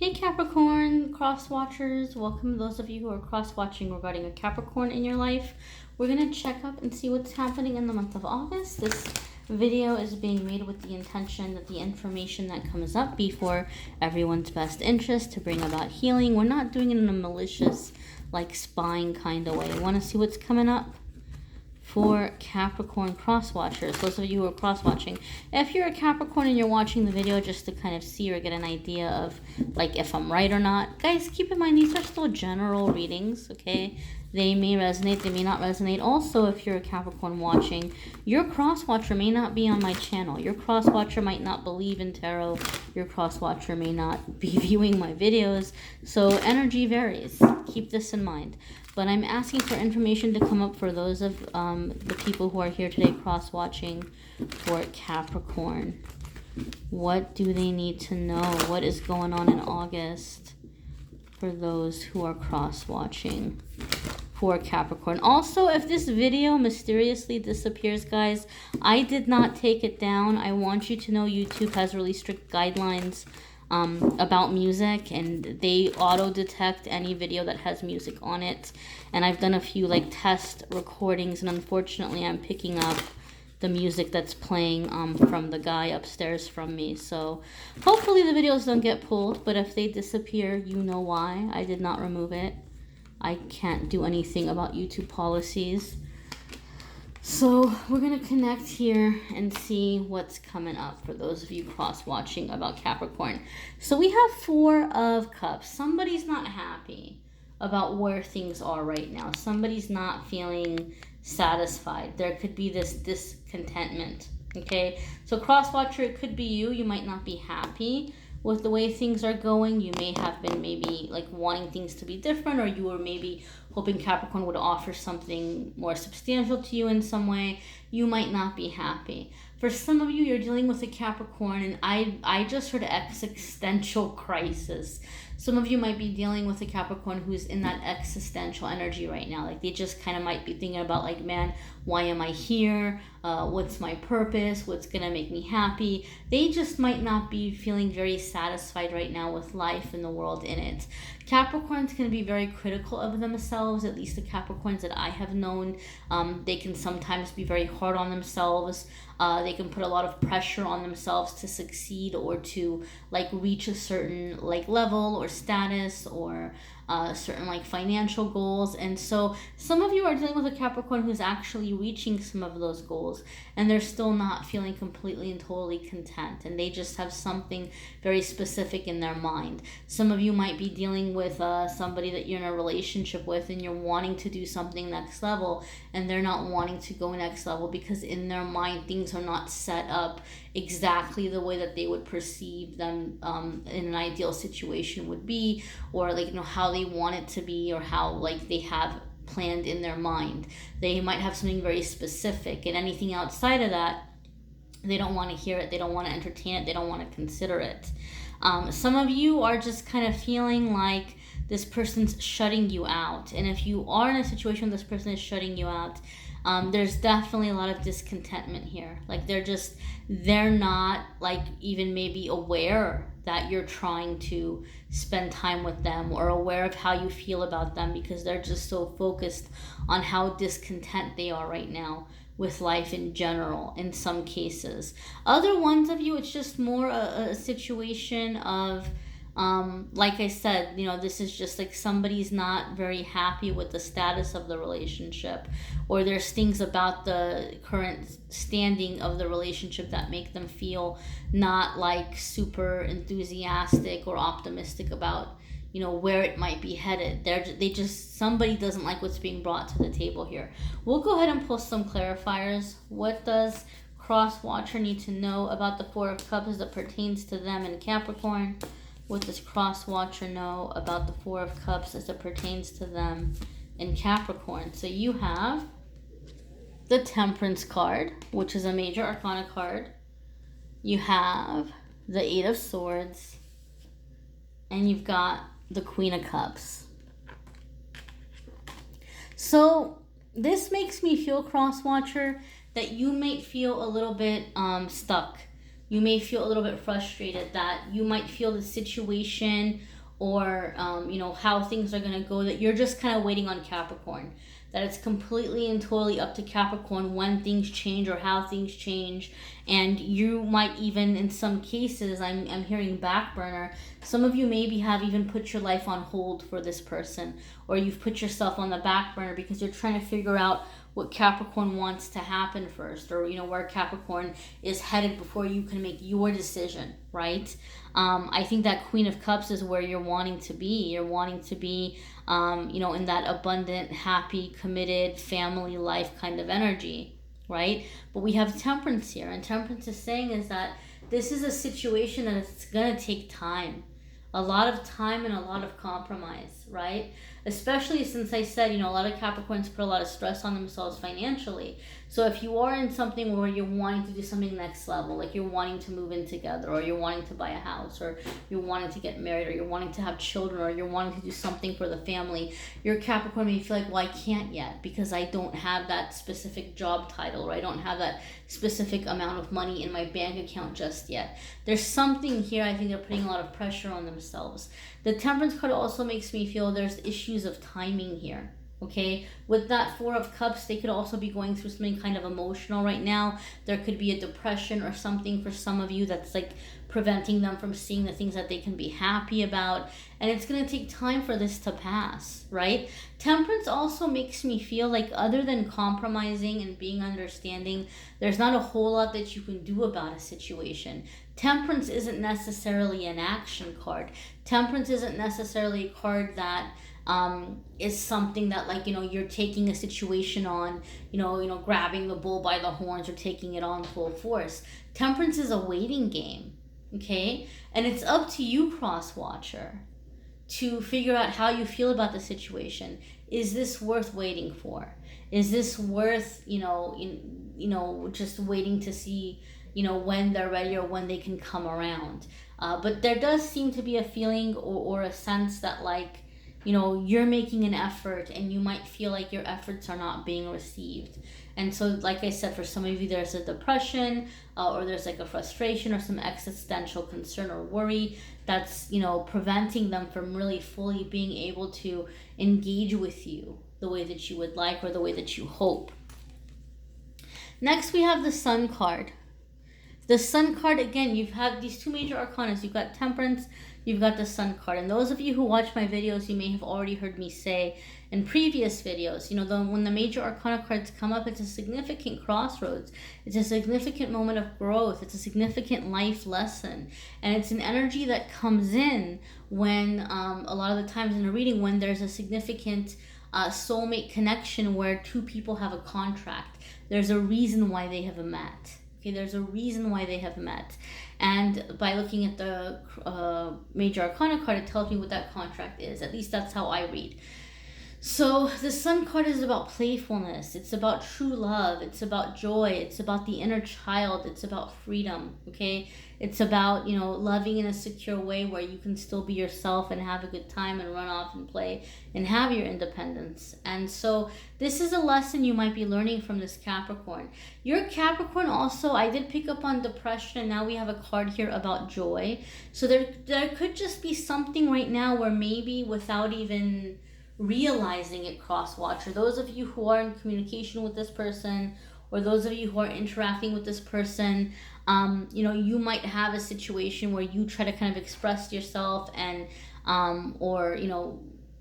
Hey Capricorn cross-watchers, welcome those of you who are cross-watching regarding a Capricorn in your life. We're going to check up and see what's happening in the month of August. This video is being made with the intention that the information that comes up be for everyone's best interest to bring about healing. We're not doing it in a malicious, like spying kind of way. Want to see what's coming up for Capricorn cross-watchers, those of you who are cross-watching. If you're a Capricorn and you're watching the video just to kind of see or get an idea of like if I'm right or not, guys, keep in mind these are still general readings, okay? They may resonate, they may not resonate. Also, if you're a Capricorn watching, your cross-watcher may not be on my channel. Your cross-watcher might not believe in tarot. Your cross-watcher may not be viewing my videos. So energy varies. Keep this in mind. But I'm asking for information to come up for those of the people who are here today cross-watching for Capricorn. What do they need to know? What is going on in August for those who are cross-watching for Capricorn? Also, if this video mysteriously disappears, guys, I did not take it down. I want you to know YouTube has really strict guidelines about music, and they auto detect any video that has music on it. And I've done a few like test recordings, and unfortunately I'm picking up the music that's playing from the guy upstairs from me. So hopefully the videos don't get pulled, but if they disappear, you know why. I did not remove it. I can't do anything about YouTube policies. So we're going to connect here and see what's coming up for those of you cross-watching about Capricorn. So we have Four of Cups. Somebody's not happy about where things are right now. Somebody's not feeling satisfied. There could be this discontentment, okay? So cross-watcher, it could be you. You might not be happy with the way things are going. You may have been maybe like wanting things to be different, or you were maybe hoping Capricorn would offer something more substantial to you in some way. You might not be happy. For some of you, you're dealing with a Capricorn, and I just heard existential crisis. Some of you might be dealing with a Capricorn who's in that existential energy right now. Like they just kind of might be thinking about like, man, why am I here? What's my purpose? What's going to make me happy? They just might not be feeling very satisfied right now with life and the world in it. Capricorn's going to be very critical of themselves, at least the Capricorns that I have known. They can sometimes be very hard on themselves. They can put a lot of pressure on themselves to succeed or to like reach a certain like level or status or certain like financial goals. And so some of you are dealing with a Capricorn who's actually reaching some of those goals, and they're still not feeling completely and totally content, and they just have something very specific in their mind. Some of you might be dealing with somebody that you're in a relationship with, and you're wanting to do something next level, and they're not wanting to go next level because in their mind things are not set up exactly the way that they would perceive them in an ideal situation would be, or like, you know, how they want it to be, or how like they have planned in their mind. They might have something very specific, and anything outside of that, they don't want to hear it, they don't want to entertain it, they don't want to consider it. Some of you are just kind of feeling like this person's shutting you out, and if you are in a situation where this person is shutting you out, there's definitely a lot of discontentment here. Like they're not like even maybe aware that you're trying to spend time with them or aware of how you feel about them, because they're just so focused on how discontent they are right now with life in general in some cases. Other ones of you, it's just more a situation of like I said, you know, this is just like somebody's not very happy with the status of the relationship, or there's things about the current standing of the relationship that make them feel not like super enthusiastic or optimistic about, you know, where it might be headed. Somebody doesn't like what's being brought to the table here. We'll go ahead and pull some clarifiers. What does Crosswatcher need to know about the Four of Cups as it pertains to them in Capricorn? What does Crosswatcher know about the Four of Cups as it pertains to them in Capricorn? So you have the Temperance card, which is a major arcana card. You have the Eight of Swords, and you've got the Queen of Cups. So this makes me feel, Crosswatcher, that you might feel a little bit stuck you may feel a little bit frustrated that you might feel the situation or, how things are going to go, that you're just kind of waiting on Capricorn. That it's completely and totally up to Capricorn when things change or how things change. And you might even, in some cases, I'm hearing back burner. Some of you maybe have even put your life on hold for this person, or you've put yourself on the back burner because you're trying to figure out what Capricorn wants to happen first, or where Capricorn is headed before you can make your decision, right? I think that Queen of Cups is where you're wanting to be. You're wanting to be, in that abundant, happy, committed family life kind of energy, right? But we have Temperance here, and Temperance is saying is that this is a situation that it's going to take time. A lot of time and a lot of compromise, right? Especially since I said, a lot of Capricorns put a lot of stress on themselves financially. So if you are in something where you're wanting to do something next level, like you're wanting to move in together, or you're wanting to buy a house, or you're wanting to get married, or you're wanting to have children, or you're wanting to do something for the family, your Capricorn may feel like, well, I can't yet because I don't have that specific job title, or I don't have that specific amount of money in my bank account just yet. There's something here, I think they're putting a lot of pressure on themselves. The Temperance card also makes me feel there's issues of timing here. Okay, with that Four of Cups, they could also be going through something kind of emotional right now. There could be a depression or something for some of you that's like preventing them from seeing the things that they can be happy about. And it's going to take time for this to pass, right? Temperance also makes me feel like, other than compromising and being understanding, there's not a whole lot that you can do about a situation. Temperance isn't necessarily an action card. Temperance isn't necessarily a card that is something that, like, you're taking a situation on, grabbing the bull by the horns or taking it on full force. Temperance is a waiting game, okay? And it's up to you, Crosswatcher, to figure out how you feel about the situation. Is this worth waiting for? Is this worth, just waiting to see, when they're ready or when they can come around? But there does seem to be a feeling or a sense that, like, you're making an effort and you might feel like your efforts are not being received. And so, like I said, for some of you, there's a depression or there's like a frustration or some existential concern or worry that's, preventing them from really fully being able to engage with you the way that you would like or the way that you hope. Next, we have the Sun card. The Sun card, again, you've had these two major arcana. You've got Temperance, you've got the Sun card. And those of you who watch my videos, you may have already heard me say in previous videos, when the major arcana cards come up, it's a significant crossroads. It's a significant moment of growth. It's a significant life lesson. And it's an energy that comes in when, a lot of the times in a reading, when there's a significant soulmate connection where two people have a contract. There's a reason why they have met. Okay, there's a reason why they have met. And by looking at the major arcana card, it tells me what that contract is. At least that's how I read. So the Sun card is about playfulness. It's about true love. It's about joy. It's about the inner child. It's about freedom, okay? It's about, loving in a secure way where you can still be yourself and have a good time and run off and play and have your independence. And so this is a lesson you might be learning from this Capricorn. Your Capricorn also, I did pick up on depression, and now we have a card here about joy. So there could just be something right now where maybe without even realizing it, Crosswatcher, those of you who are in communication with this person, or those of you who are interacting with this person, you might have a situation where you try to kind of express yourself and or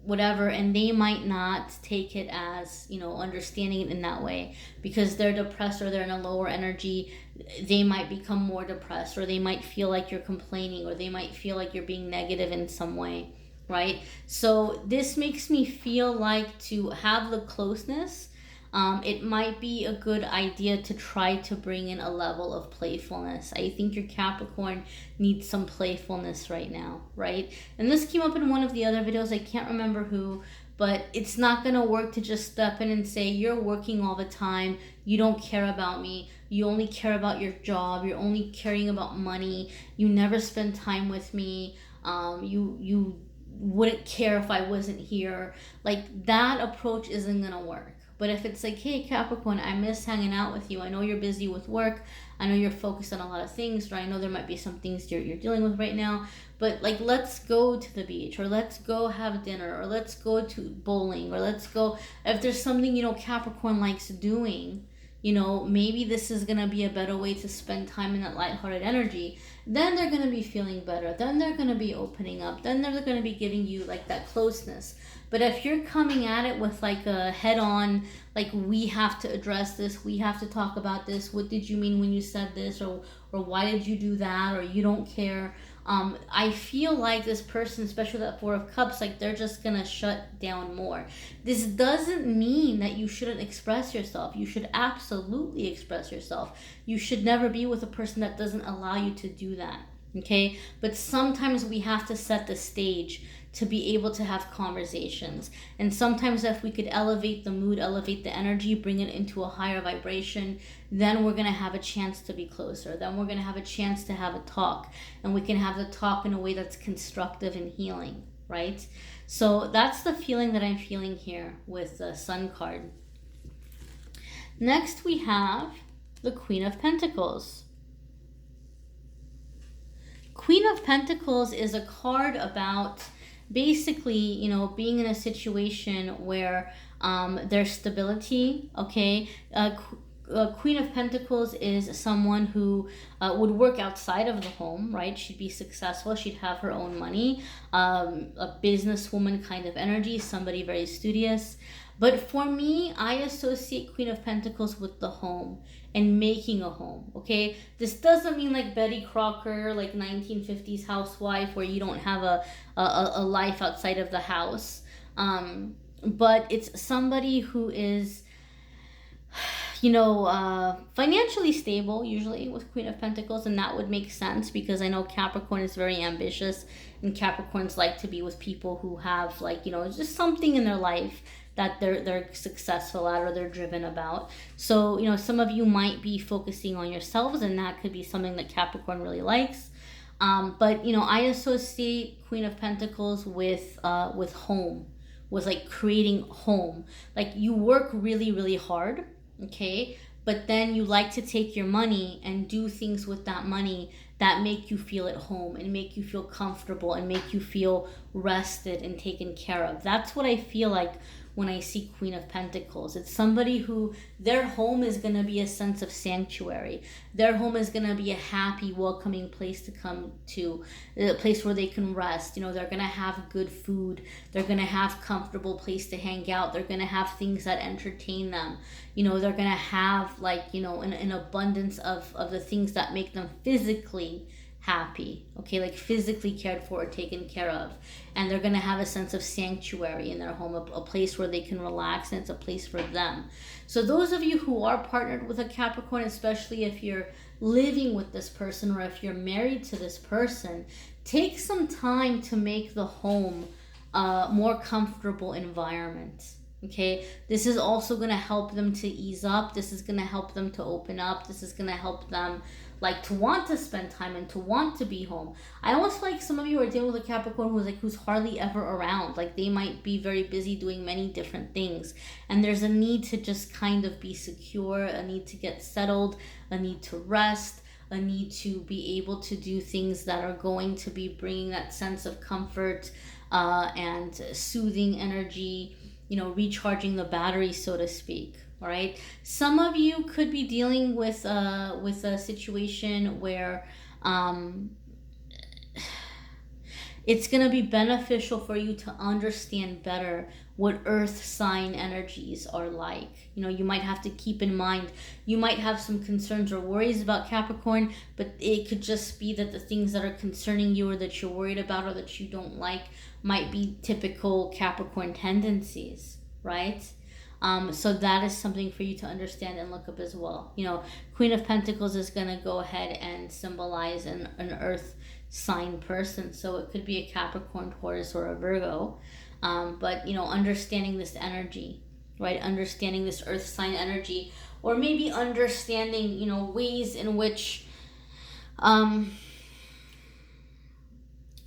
whatever, and they might not take it as understanding it in that way because they're depressed or they're in a lower energy. They might become more depressed, or they might feel like you're complaining, or they might feel like you're being negative in some way. Right? So this makes me feel like, to have the closeness, it might be a good idea to try to bring in a level of playfulness. I think your Capricorn needs some playfulness right now, right? And this came up in one of the other videos. I can't remember who, but it's not going to work to just step in and say, you're working all the time, you don't care about me, you only care about your job, you're only caring about money, you never spend time with me, you wouldn't care if I wasn't here. Like, that approach isn't gonna work. But if it's like, hey Capricorn, I miss hanging out with you, I know you're busy with work, I know you're focused on a lot of things, or I know there might be some things you're dealing with right now, but like, let's go to the beach, or let's go have dinner, or let's go to bowling, or let's go, if there's something, you know, Capricorn likes doing, you know, maybe this is going to be a better way to spend time in that lighthearted energy. Then they're going to be feeling better. Then they're going to be opening up. Then they're going to be giving you like that closeness. But if you're coming at it with like a head on, like, we have to address this, we have to talk about this, what did you mean when you said this, or why did you do that, or you don't care, I feel like this person, especially that Four of Cups, like, they're just gonna shut down more. This doesn't mean that you shouldn't express yourself. You should absolutely express yourself. You should never be with a person that doesn't allow you to do that, okay? But sometimes we have to set the stage to be able to have conversations. And sometimes if we could elevate the mood, elevate the energy, bring it into a higher vibration, then we're going to have a chance to be closer. Then we're going to have a chance to have a talk. And we can have the talk in a way that's constructive and healing, right? So that's the feeling that I'm feeling here with the Sun card. Next we have the Queen of Pentacles. Queen of Pentacles is a card about basically, you know, being in a situation where there's stability, okay? Queen of Pentacles is someone who would work outside of the home, right? She'd be successful. She'd have her own money, a businesswoman kind of energy, somebody very studious. But for me, I associate Queen of Pentacles with the home and making a home, okay? This doesn't mean like Betty Crocker, like 1950s housewife where you don't have a life outside of the house. But it's somebody who is, you know, financially stable, usually with Queen of Pentacles, and that would make sense because I know Capricorn is very ambitious, and Capricorns like to be with people who have, like, you know, just something in their life that they're successful at or they're driven about. So, you know, some of you might be focusing on yourselves, and that could be something that Capricorn really likes. But, you know, I associate Queen of Pentacles with home, with like creating home. Like, you work really, really hard, okay? But then you like to take your money and do things with that money that make you feel at home and make you feel comfortable and make you feel rested and taken care of. That's what I feel like when I see Queen of Pentacles. It's somebody who, their home is going to be a sense of sanctuary. Their home is going to be a happy, welcoming place to come to, a place where they can rest. You know, they're going to have good food. They're going to have comfortable place to hang out. They're going to have things that entertain them. You know, they're going to have, like, you know, an abundance of the things that make them physically happy, okay, like physically cared for or taken care of. And they're going to have a sense of sanctuary in their home, a place where they can relax, and it's a place for them. So those of you who are partnered with a Capricorn, especially if you're living with this person or if you're married to this person, take some time to make the home a more comfortable environment. Okay, this is also going to help them to ease up. This is going to help them to open up. This is going to help them, like, to want to spend time and to want to be home. I almost like some of you are dealing with a Capricorn who's hardly ever around. Like, they might be very busy doing many different things, and there's a need to just kind of be secure, a need to get settled, a need to rest, a need to be able to do things that are going to be bringing that sense of comfort and soothing energy, you know, recharging the battery, so to speak. All right. Some of you could be dealing with a situation where it's going to be beneficial for you to understand better what earth sign energies are like. You know, you might have to keep in mind, you might have some concerns or worries about Capricorn, but it could just be that the things that are concerning you or that you're worried about or that you don't like might be typical Capricorn tendencies, right? So that is something for you to understand and look up as well. You know, Queen of Pentacles is going to go ahead and symbolize an earth sign person. So it could be a Capricorn, Taurus, or a Virgo. But, you know, understanding this energy, right? Understanding this earth sign energy, or maybe understanding, you know, ways in which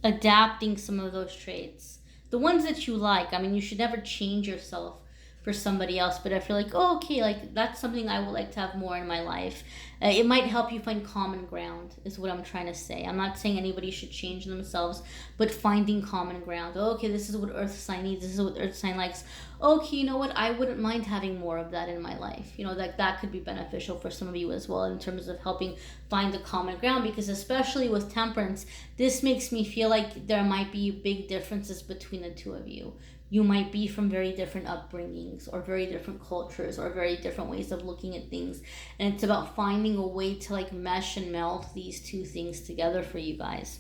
adapting some of those traits. The ones that you like. I mean, you should never change yourself for somebody else, but I feel like, oh, okay, like that's something I would like to have more in my life. It might help you find common ground is what I'm trying to say. I'm not saying anybody should change themselves, but finding common ground. Oh, okay, this is what earth sign needs. This is what earth sign likes. Okay, you know what? I wouldn't mind having more of that in my life. You know, that could be beneficial for some of you as well in terms of helping find the common ground, because especially with temperance, this makes me feel like there might be big differences between the two of you. You might be from very different upbringings or very different cultures or very different ways of looking at things. And it's about finding a way to like mesh and meld these two things together for you guys.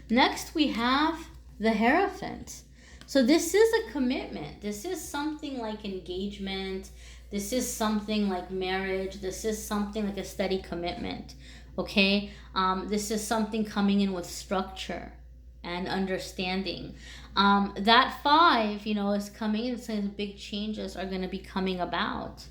Next, we have the Hierophant. So this is a commitment. This is something like engagement. This is something like marriage. This is something like a steady commitment. Okay? This is something coming in with structure and understanding. That 5, you know, is coming in saying big changes are going to be coming about.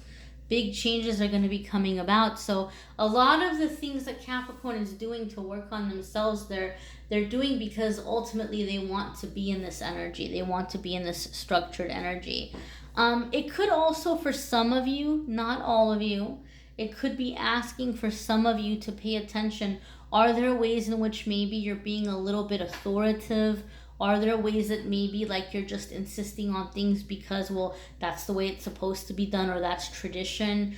Big changes are going to be coming about. So a lot of the things that Capricorn is doing to work on themselves, they're doing because ultimately they want to be in this energy. They want to be in this structured energy. It could also, for some of you, not all of you, it could be asking for some of you to pay attention. Are there ways in which maybe you're being a little bit authoritative? Are there ways that maybe like you're just insisting on things because, well, that's the way it's supposed to be done, or that's tradition?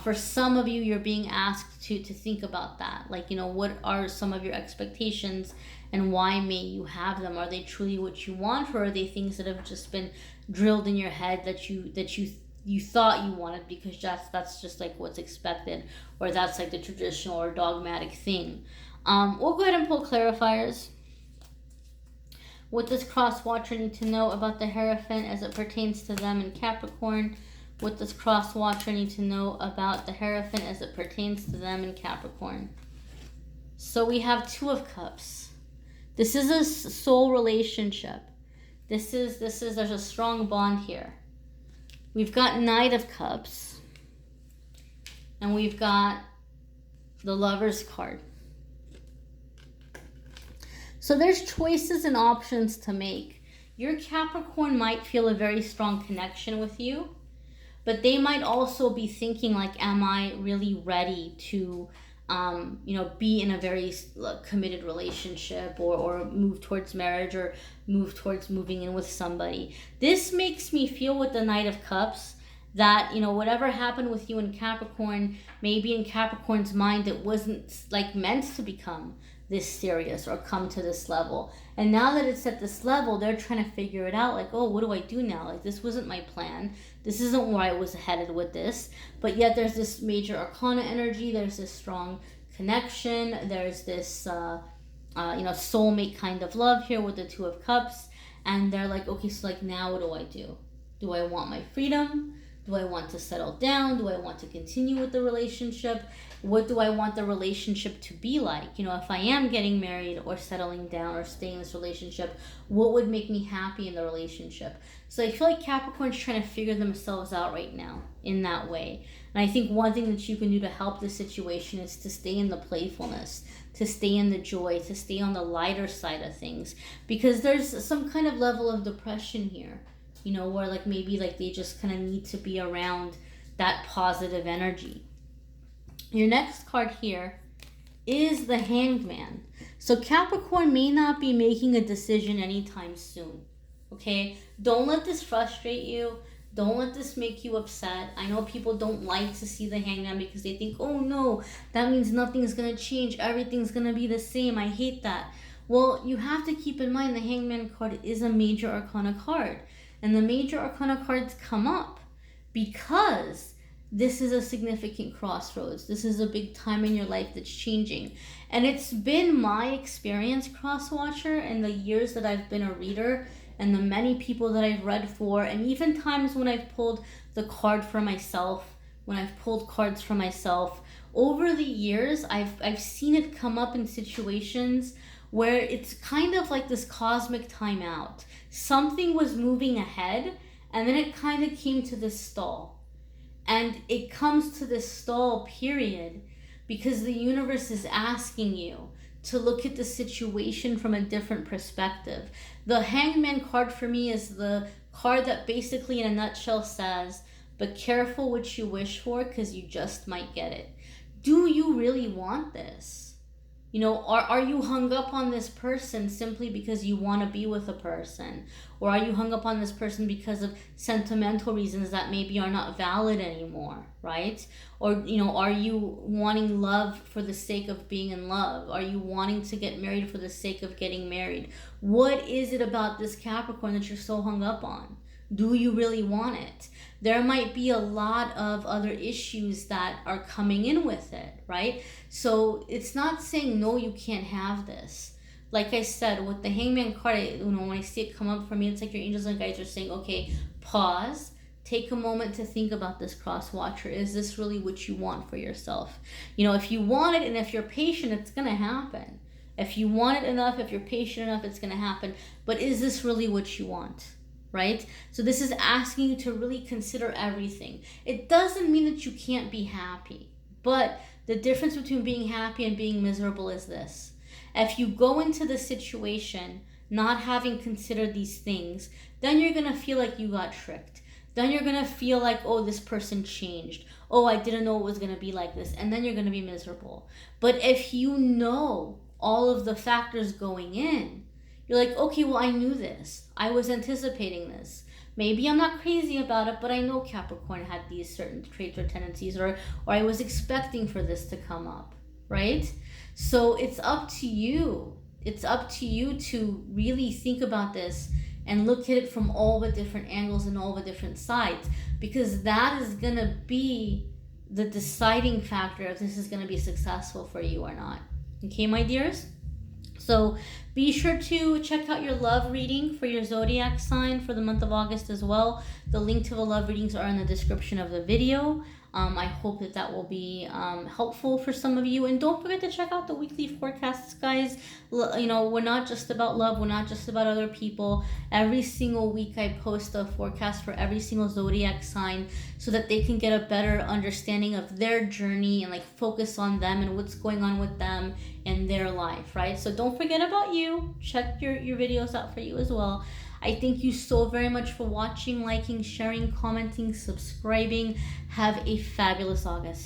For some of you, you're being asked to think about that. Like, you know, what are some of your expectations and why may you have them? Are they truly what you want, or are they things that have just been drilled in your head that you thought you wanted because that's just like what's expected, or that's like the traditional or dogmatic thing? We'll go ahead and pull clarifiers. What does Crosswatcher need to know about the Hierophant as it pertains to them in Capricorn? What does Crosswatcher need to know about the Hierophant as it pertains to them in Capricorn? So we have 2 of Cups. This is a soul relationship. This is there's a strong bond here. We've got Knight of Cups. And we've got the Lover's card. So there's choices and options to make. Your Capricorn might feel a very strong connection with you, but they might also be thinking like, am I really ready to, you know, be in a very committed relationship, or move towards marriage, or move towards moving in with somebody? This makes me feel with the Knight of Cups that, you know, whatever happened with you in Capricorn, maybe in Capricorn's mind, it wasn't like meant to become this serious or come to this level. And now that it's at this level, they're trying to figure it out. Like, oh, what do I do now? Like, this wasn't my plan. This isn't where I was headed with this. But yet there's this major arcana energy. There's this strong connection. There's this, you know, soulmate kind of love here with the 2 of Cups. And they're like, okay, so like now what do I do? Do I want my freedom? Do I want to settle down? Do I want to continue with the relationship? What do I want the relationship to be like? You know, if I am getting married or settling down or staying in this relationship, what would make me happy in the relationship? So I feel like Capricorn's trying to figure themselves out right now in that way. And I think one thing that you can do to help this situation is to stay in the playfulness, to stay in the joy, to stay on the lighter side of things. Because there's some kind of level of depression here, you know, where like maybe like they just kind of need to be around that positive energy. Your next card here is the Hanged Man. So Capricorn may not be making a decision anytime soon. Okay? Don't let this frustrate you. Don't let this make you upset. I know people don't like to see the Hanged Man because they think, oh no, that means nothing's going to change. Everything's going to be the same. I hate that. Well, you have to keep in mind the Hanged Man card is a major arcana card. And the major arcana cards come up because this is a significant crossroads. This is a big time in your life that's changing. And it's been my experience, Crosswatcher, in the years that I've been a reader and the many people that I've read for, and even times when I've pulled the card for myself, when I've pulled cards for myself, over the years, I've seen it come up in situations where it's kind of like this cosmic timeout. Something was moving ahead, and then it kind of came to this stall. And it comes to this stall period because the universe is asking you to look at the situation from a different perspective. The Hangman card for me is the card that basically in a nutshell says, be careful what you wish for because you just might get it. Do you really want this? You know, are you hung up on this person simply because you want to be with a person? Or are you hung up on this person because of sentimental reasons that maybe are not valid anymore, right? Or, you know, are you wanting love for the sake of being in love? Are you wanting to get married for the sake of getting married? What is it about this Capricorn that you're so hung up on? Do you really want it? There might be a lot of other issues that are coming in with it, right? So it's not saying, no, you can't have this. Like I said, with the Hangman card, you know, when I see it come up for me, it's like your angels and guides are saying, okay, pause, take a moment to think about this, Crosswatcher. Is this really what you want for yourself? You know, if you want it and if you're patient, it's going to happen. If you want it enough, if you're patient enough, it's going to happen. But is this really what you want? Right? So this is asking you to really consider everything. It doesn't mean that you can't be happy, but the difference between being happy and being miserable is this. If you go into the situation not having considered these things, then you're going to feel like you got tricked. Then you're going to feel like, oh, this person changed. Oh, I didn't know it was going to be like this. And then you're going to be miserable. But if you know all of the factors going in, you're like, okay, well, I knew this. I was anticipating this. Maybe I'm not crazy about it, but I know Capricorn had these certain traits or tendencies, or I was expecting for this to come up, right? So it's up to you. It's up to you to really think about this and look at it from all the different angles and all the different sides, because that is going to be the deciding factor if this is going to be successful for you or not. Okay, my dears? So be sure to check out your love reading for your zodiac sign for the month of August as well. The link to the love readings are in the description of the video. I hope that will be helpful for some of you. And don't forget to check out the weekly forecasts, guys. You know, we're not just about love. We're not just about other people. Every single week I post a forecast for every single zodiac sign so that they can get a better understanding of their journey and like focus on them and what's going on with them in their life, right? So don't forget about you. Check your videos out for you as well. I thank you so very much for watching, liking, sharing, commenting, subscribing. Have a fabulous August.